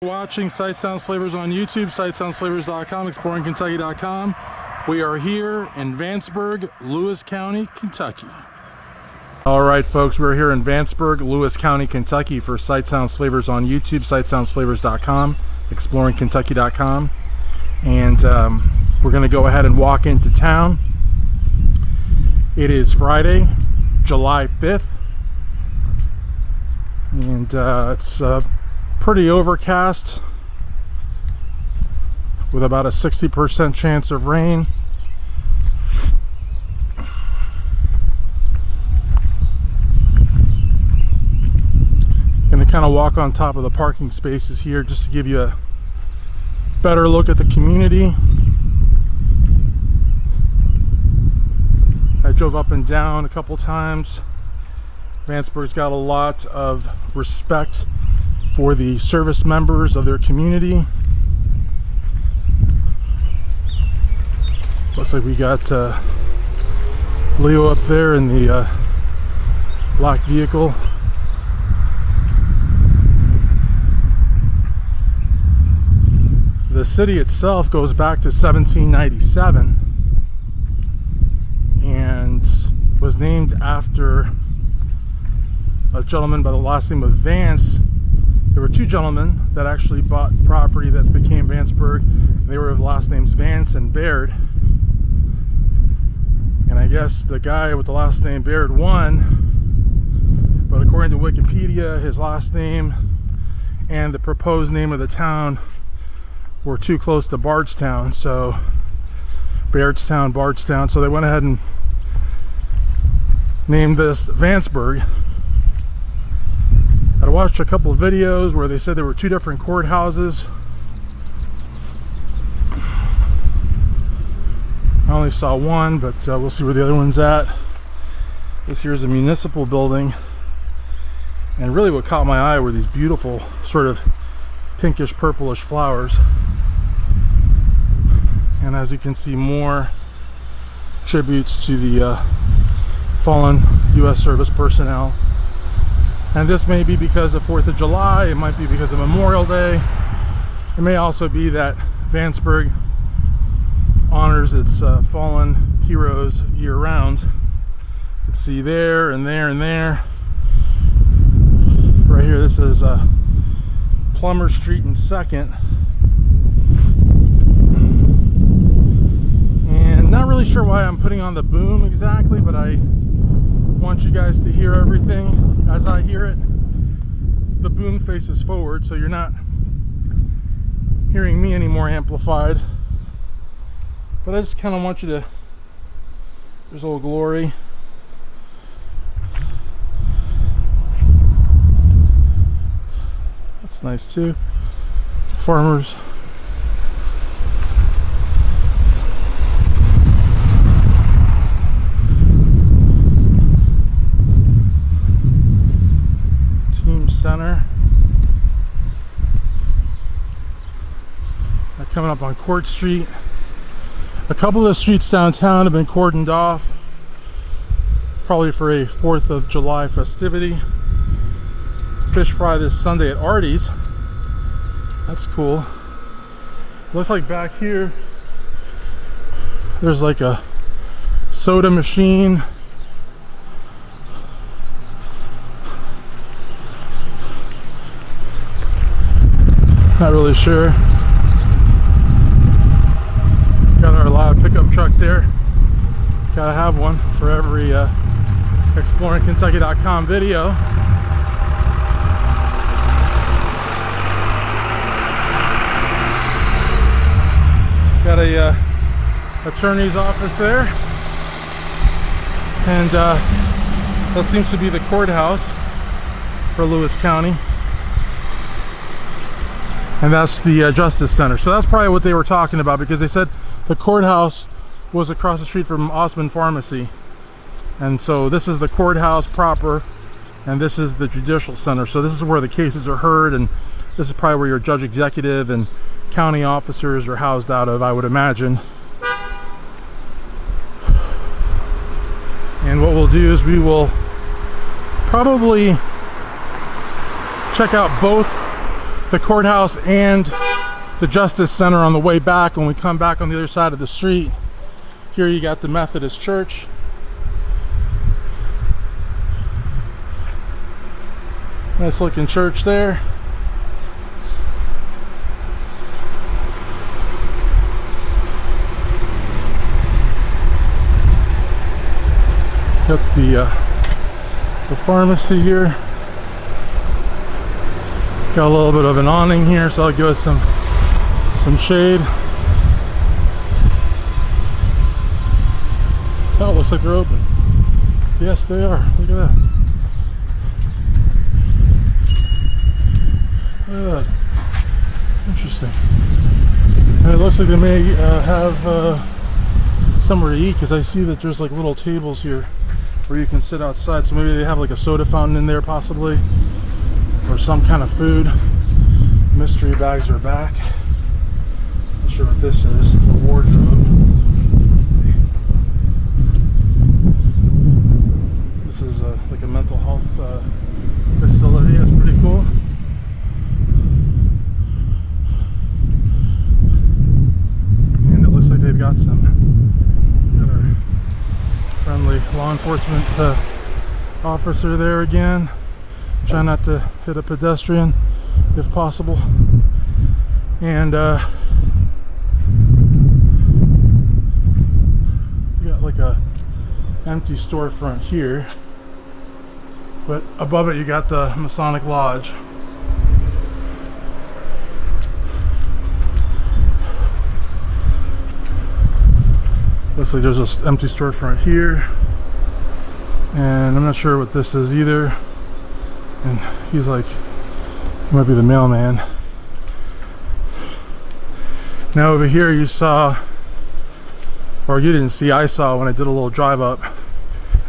Watching Sight Sounds Flavors on YouTube, sightsoundsflavors.com, exploringkentucky.com. We are here in Vanceburg, Lewis County, Kentucky. All right, folks, we're here in Vanceburg, Lewis County, Kentucky for Sight Sounds Flavors on YouTube, sightsoundsflavors.com, exploringkentucky.com. And we're going to go ahead and walk into town. It is Friday, July 5th. And it's pretty overcast with about a 60% chance of rain. Gonna kind of walk on top of the parking spaces here just to give you a better look at the community. I drove up and down a couple times. Vanceburg's got a lot of respect for the service members of their community. Looks like we got Leo up there in the black vehicle. The city itself goes back to 1797 and was named after a gentleman by the last name of Vance. There were two gentlemen that actually bought property that became Vanceburg. They were of the last names Vance and Baird. And I guess the guy with the last name Baird won, but according to Wikipedia, his last name and the proposed name of the town were too close to Bardstown, so Bairdstown, Bardstown, so they went ahead and named this Vanceburg. I watched a couple of videos where they said there were two different courthouses. I only saw one, but we'll see where the other one's at. This here's a municipal building, and really what caught my eye were these beautiful sort of pinkish purplish flowers. And as you can see, more tributes to the fallen U.S. service personnel. And this may be because of 4th of July, it might be because of Memorial Day. It may also be that Vanceburg honors its fallen heroes year-round. You can see there and there and there. Right here, this is Plummer Street and 2nd. And not really sure why I'm putting on the boom exactly, but I want you guys to hear everything as I hear it. The boom faces forward, so you're not hearing me any more amplified. But I just kind of want you to, there's Old Glory. That's nice too. Farmers. Center. They're coming up on Court Street. A couple of the streets downtown have been cordoned off, probably for a 4th of July festivity. Fish fry this Sunday at Artie's. That's cool. Looks like back here there's like a soda machine. Not really sure. Got our loud pickup truck there. Gotta have one for every exploringkentucky.com video. Got a attorney's office there, and that seems to be the courthouse for Lewis County. And that's the Justice Center. So that's probably what they were talking about, because they said the courthouse was across the street from Osmond Pharmacy. And so this is the courthouse proper, and this is the Judicial Center. So this is where the cases are heard, and this is probably where your judge executive and county officers are housed out of, I would imagine. And what we'll do is we will probably check out both the courthouse and the Justice Center on the way back. When we come back on the other side of the street, here you got the Methodist Church. Nice looking church there. Got the pharmacy here. Got a little bit of an awning here, so I'll give us some shade. Oh, it looks like they're open. Yes, they are. Look at that. Look at that. Interesting. And it looks like they may have somewhere to eat, because I see that there's like little tables here where you can sit outside. So maybe they have like a soda fountain in there possibly, or some kind of food. Mystery bags are back. Not sure what this is. It's a wardrobe. This is like a mental health facility. That's pretty cool. And it looks like they've got our friendly law enforcement officer there again. Try not to hit a pedestrian if possible. And you got like a empty storefront here, but above it you got the Masonic Lodge. Looks like there's an empty storefront here, and I'm not sure what this is either. And he's like, he might be the mailman. Now over here you saw, or you didn't see, I saw when I did a little drive up,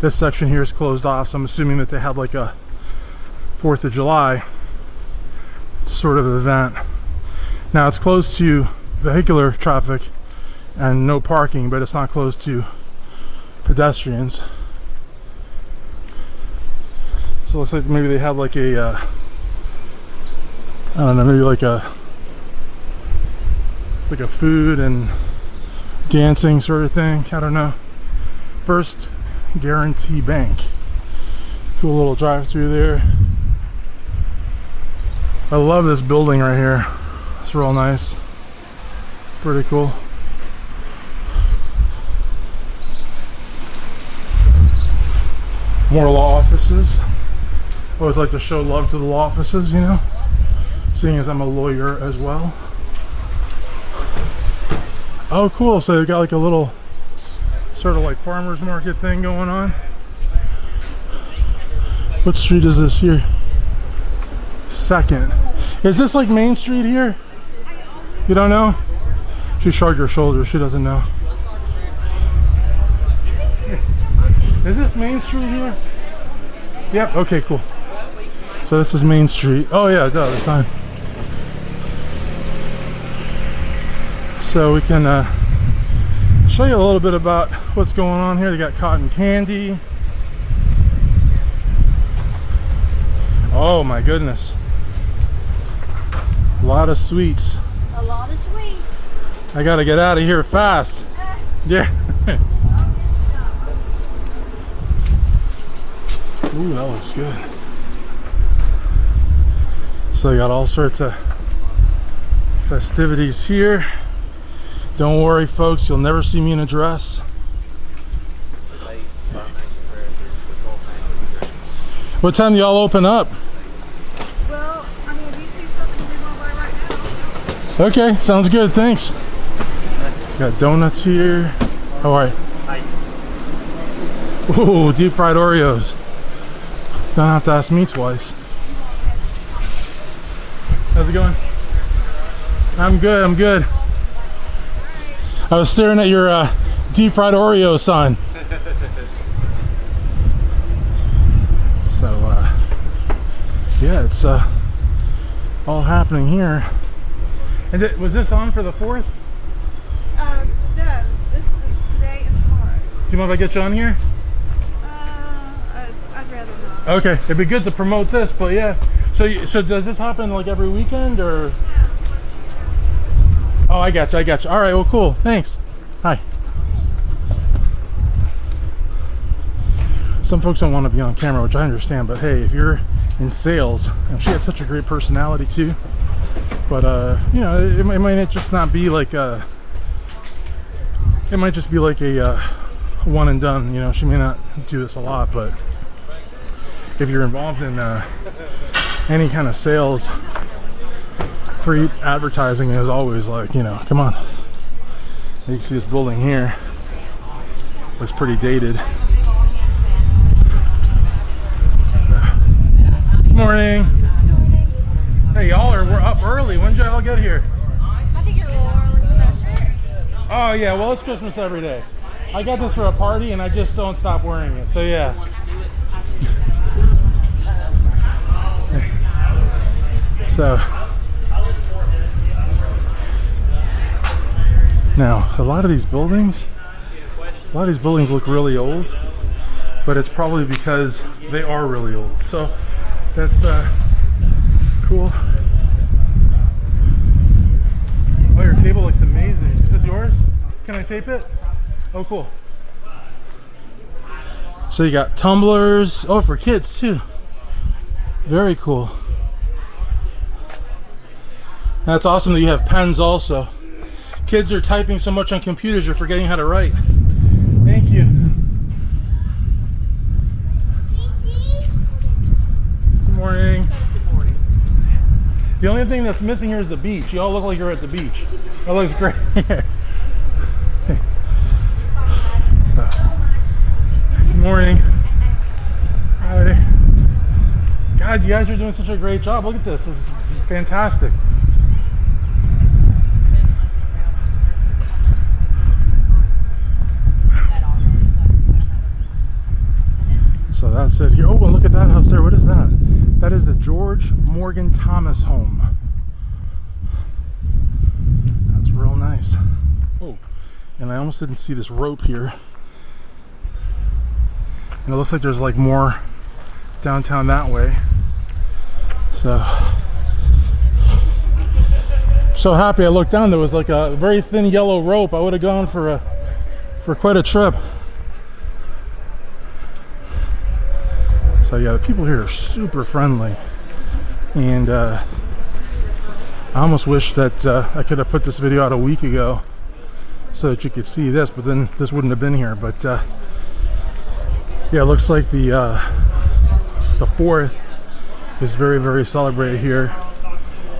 this section here is closed off, so I'm assuming that they had like a 4th of July sort of event. Now it's closed to vehicular traffic and no parking, but it's not closed to pedestrians. So it looks like maybe they have like a I don't know, maybe like a food and dancing sort of thing. I don't know. First Guarantee Bank. Cool little drive-through there. I love this building right here. It's real nice. Pretty cool. More law offices. Always like to show love to the law offices, you know, seeing as I'm a lawyer as well. Oh cool, so they've got like a little sort of like farmer's market thing going on. What street is this here? 2nd. Is this like Main Street here? You don't know? She shrugged her shoulders, she doesn't know. Is this Main Street here? Yep, okay, cool. So this is Main Street. Oh yeah, it does, sign. So we can show you a little bit about what's going on here. They got cotton candy. Oh my goodness. A lot of sweets. A lot of sweets. I gotta get out of here fast. Yeah. Ooh, that looks good. So you got all sorts of festivities here. Don't worry folks, you'll never see me in a dress. What time do y'all open up? Well, I mean, if you see something we want to buy right now, so. Okay, sounds good, thanks. Got donuts here. How are you? Hi. Ooh, deep fried Oreos. Don't have to ask me twice. How's it going? I'm good, I'm good. I was staring at your deep fried Oreo sign. So, yeah, it's all happening here. And was this on for the 4th? No, this is today and tomorrow. Do you mind if I get you on here? I'd rather rather not. Okay, it'd be good to promote this, but yeah. So does this happen like every weekend or? Oh, I got you. All right, well, cool. Thanks. Hi. Some folks don't want to be on camera, which I understand, but hey, if you're in sales, and she had such a great personality too, but you know, it might just not be like a, it might just be like a one and done, you know. She may not do this a lot, but if you're involved in any kind of sales, free advertising is always like, you know, come on. You can see this building here was pretty dated. Good morning. Hey, we're up early. When did y'all get here? I think you're a little early. Oh yeah, well, it's Christmas every day. I got this for a party and I just don't stop wearing it, so yeah. So now a lot of these buildings look really old, but it's probably because they are really old. So that's cool. Oh, your table looks amazing. Is this yours? Can I tape it? Oh, cool. So you got tumblers. Oh, for kids too. Very cool. That's awesome that you have pens also. Kids are typing so much on computers, you're forgetting how to write. Thank you. Good morning. Good morning. The only thing that's missing here is the beach. You all look like you're at the beach. That looks great. Good morning. Hi. God, you guys are doing such a great job. Look at this. This is fantastic. So that's it here. Oh, and look at that house there. What is that? That is the George Morgan Thomas home. That's real nice. Oh, and I almost didn't see this rope here. And it looks like there's like more downtown that way. So happy I looked down. There was like a very thin yellow rope. I would have gone for quite a trip. So yeah, the people here are super friendly, and I almost wish that I could have put this video out a week ago so that you could see this, but then this wouldn't have been here. But yeah, it looks like the 4th is very, very celebrated here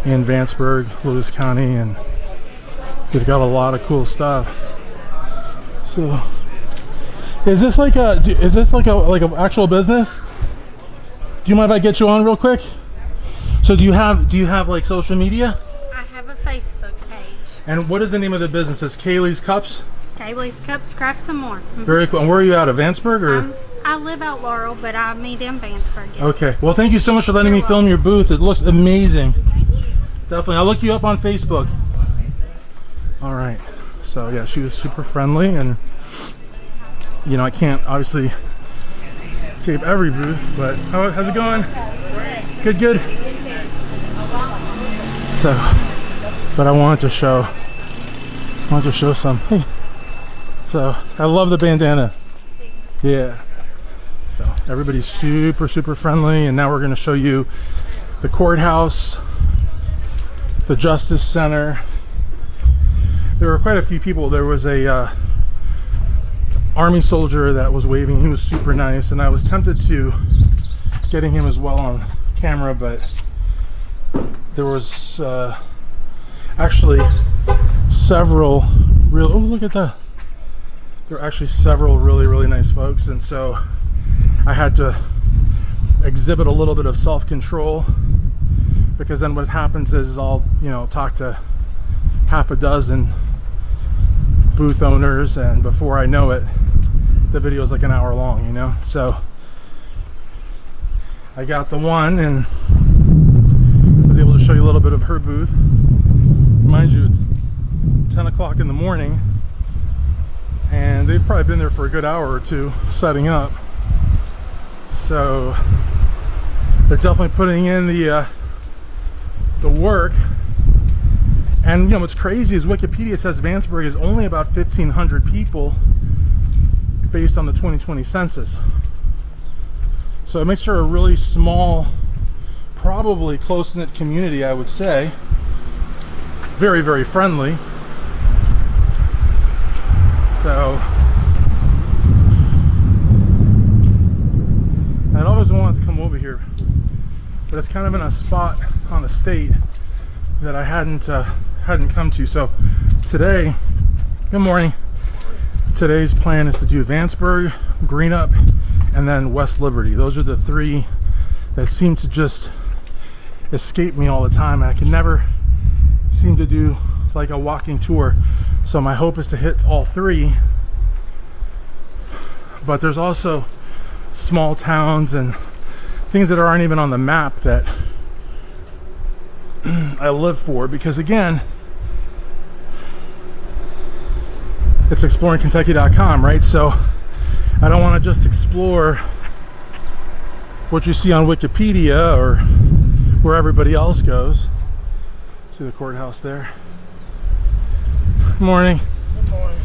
in Vanceburg, Lewis County, and they've got a lot of cool stuff. So is this like an actual business? Do you mind if I get you on real quick? So do you have like social media? I have a Facebook page. And what is the name of the business? It's Kaylee's Cups? Kaylee's Cups, Craft Some More. Very cool. And where are you out of? Vanceburg or? I live out Laurel, but I meet in Vanceburg. Yes. Okay. Well, thank you so much for letting me film your booth. It looks amazing. Definitely. I'll look you up on Facebook. All right. So yeah, she was super friendly, and you know, I can't obviously tape every booth, but how's it going? Good. So, but I wanted to show some. Hey. So I love the bandana. Yeah. So everybody's super friendly, and now we're going to show you the courthouse, the Justice Center. There were quite a few people. There was a Army soldier that was waving. He was super nice, and I was tempted to getting him as well on camera, but there was actually several real, oh, look at that. There were actually several really nice folks, and so I had to exhibit a little bit of self-control, because then what happens is I'll, you know, talk to half a dozen booth owners, and before I know it, the video is like an hour long, you know. So I got the one and was able to show you a little bit of her booth. Mind you, it's 10 o'clock in the morning, and they've probably been there for a good hour or two setting up. So they're definitely putting in the work. And you know what's crazy is Wikipedia says Vanceburg is only about 1,500 people based on the 2020 census. So it makes her a really small, probably close-knit community, I would say. Very, very friendly. So I'd always wanted to come over here, but it's kind of in a spot on the state that I hadn't come to. So today, good morning. Today's plan is to do Vanceburg, Greenup, and then West Liberty. Those are the three that seem to just escape me all the time. I can never seem to do like a walking tour. So my hope is to hit all three. But there's also small towns and things that aren't even on the map that I live for, because again, it's exploringkentucky.com, right? So I don't want to just explore what you see on Wikipedia or where everybody else goes. See the courthouse there. Good morning. Good morning.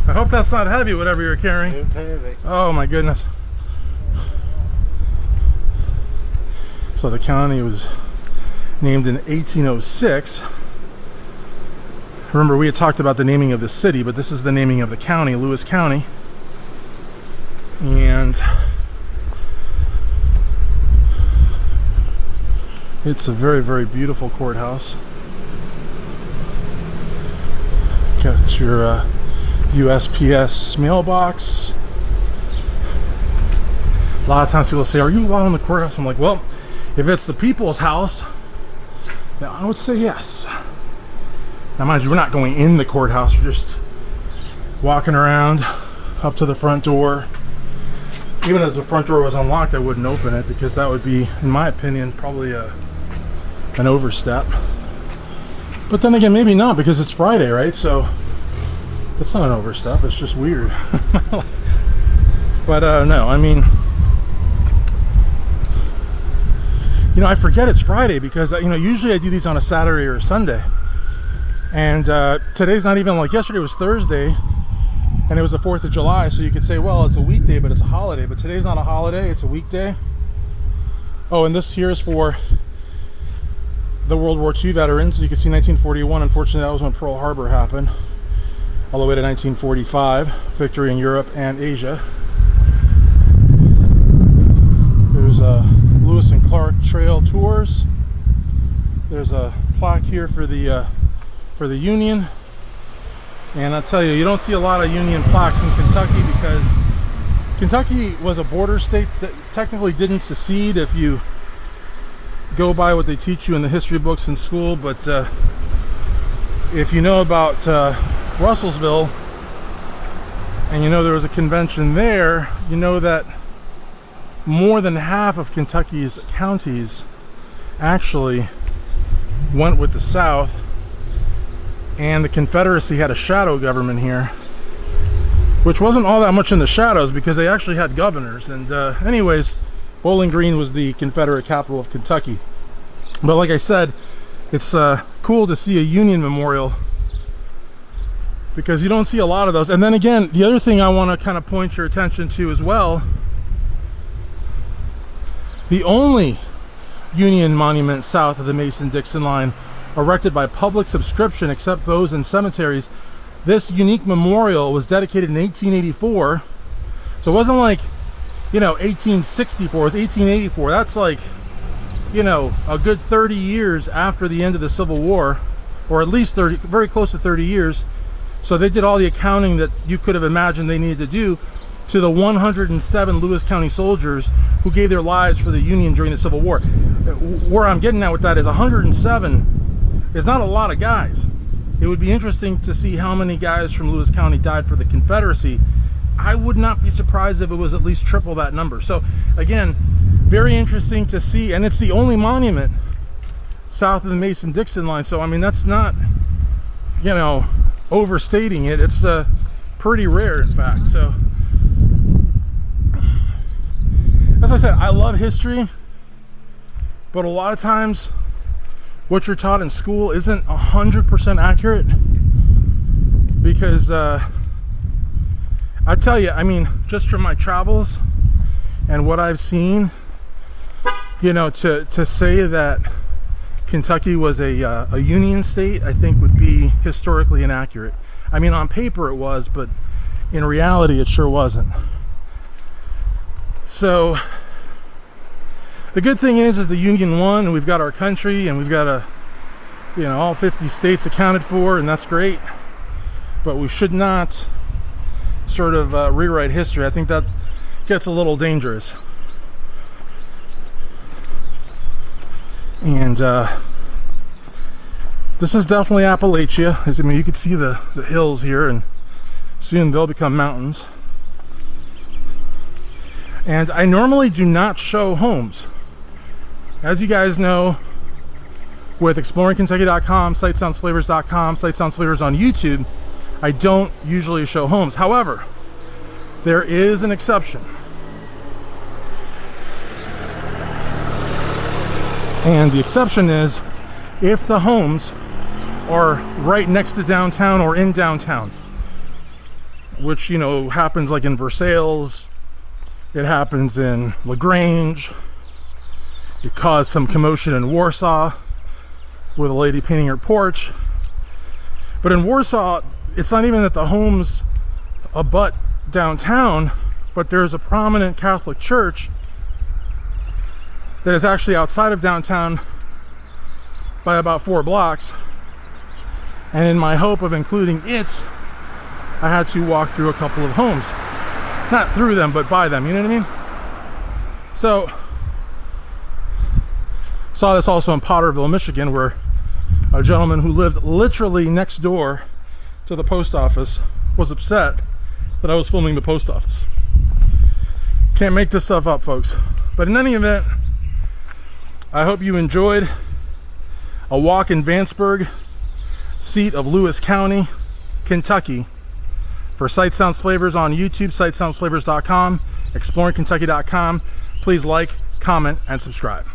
I hope that's not heavy, whatever you're carrying. It's heavy. Oh my goodness. So the county was named in 1806. Remember, we had talked about the naming of the city, but this is the naming of the county, Lewis County. And it's a very, very beautiful courthouse. Got your USPS mailbox. A lot of times people say, are you allowed in the courthouse? I'm like, well, if it's the people's house, then I would say yes. Now mind you, we're not going in the courthouse, we're just walking around up to the front door. Even if the front door was unlocked, I wouldn't open it, because that would be, in my opinion, probably an overstep. But then again, maybe not, because it's Friday, right? So it's not an overstep, it's just weird. But no, I mean, you know, I forget it's Friday because, you know, usually I do these on a Saturday or a Sunday. And today's not even, like, yesterday was Thursday and it was the 4th of July, so you could say, well, it's a weekday, but it's a holiday. But today's not a holiday, it's a weekday. Oh, and this here is for the World War II veterans. You can see 1941, unfortunately that was when Pearl Harbor happened, all the way to 1945, victory in Europe and Asia. There's Lewis and Clark Trail Tours. There's a plaque here for the Union. And I'll tell you, you don't see a lot of Union plaques in Kentucky because Kentucky was a border state that technically didn't secede if you go by what they teach you in the history books in school. But if you know about Russellsville and you know there was a convention there, you know that more than half of Kentucky's counties actually went with the South, and the Confederacy had a shadow government here, which wasn't all that much in the shadows because they actually had governors. And anyways, Bowling Green was the Confederate capital of Kentucky. But like I said, it's cool to see a Union memorial because you don't see a lot of those. And then again, the other thing I want to kind of point your attention to as well, the only Union monument south of the Mason-Dixon line erected by public subscription, except those in cemeteries. This unique memorial was dedicated in 1884. So it wasn't like, you know, 1864, it was 1884. That's like, you know, a good 30 years after the end of the Civil War, or at least 30, very close to 30 years. So they did all the accounting that you could have imagined they needed to do to the 107 Lewis County soldiers who gave their lives for the Union during the Civil War. Where I'm getting at with that is 107 is not a lot of guys. It would be interesting to see how many guys from Lewis County died for the Confederacy. I would not be surprised if it was at least triple that number. So again, very interesting to see, and it's the only monument south of the Mason-Dixon line. So I mean, that's not, you know, overstating it. It's pretty rare, in fact. So as I said, I love history, but a lot of times what you're taught in school isn't 100% accurate, because I tell you, I mean, just from my travels and what I've seen, you know, to say that Kentucky was a union state, I think would be historically inaccurate. I mean, on paper it was, but in reality it sure wasn't. So the good thing is the Union won, and we've got our country, and we've got you know, all 50 states accounted for, and that's great. But we should not sort of rewrite history. I think that gets a little dangerous. And this is definitely Appalachia. I mean, you can see the hills here, and soon they'll become mountains. And I normally do not show homes. As you guys know, with exploringkentucky.com, sightsoundsflavors.com, Sight Sounds Flavors on YouTube, I don't usually show homes. However, there is an exception. And the exception is if the homes are right next to downtown or in downtown, which, you know, happens like in Versailles, it happens in LaGrange, it caused some commotion in Warsaw with a lady painting her porch. But in Warsaw, it's not even that the homes abut downtown, but there's a prominent Catholic church that is actually outside of downtown by about 4 blocks. And in my hope of including it, I had to walk through a couple of homes. Not through them, but by them, you know what I mean? So, saw this also in Potterville, Michigan, where a gentleman who lived literally next door to the post office was upset that I was filming the post office. Can't make this stuff up, folks. But in any event, I hope you enjoyed a walk in Vanceburg, seat of Lewis County, Kentucky. For Sight Sounds Flavors on YouTube, sightsoundsflavors.com, exploringkentucky.com. Please like, comment, and subscribe.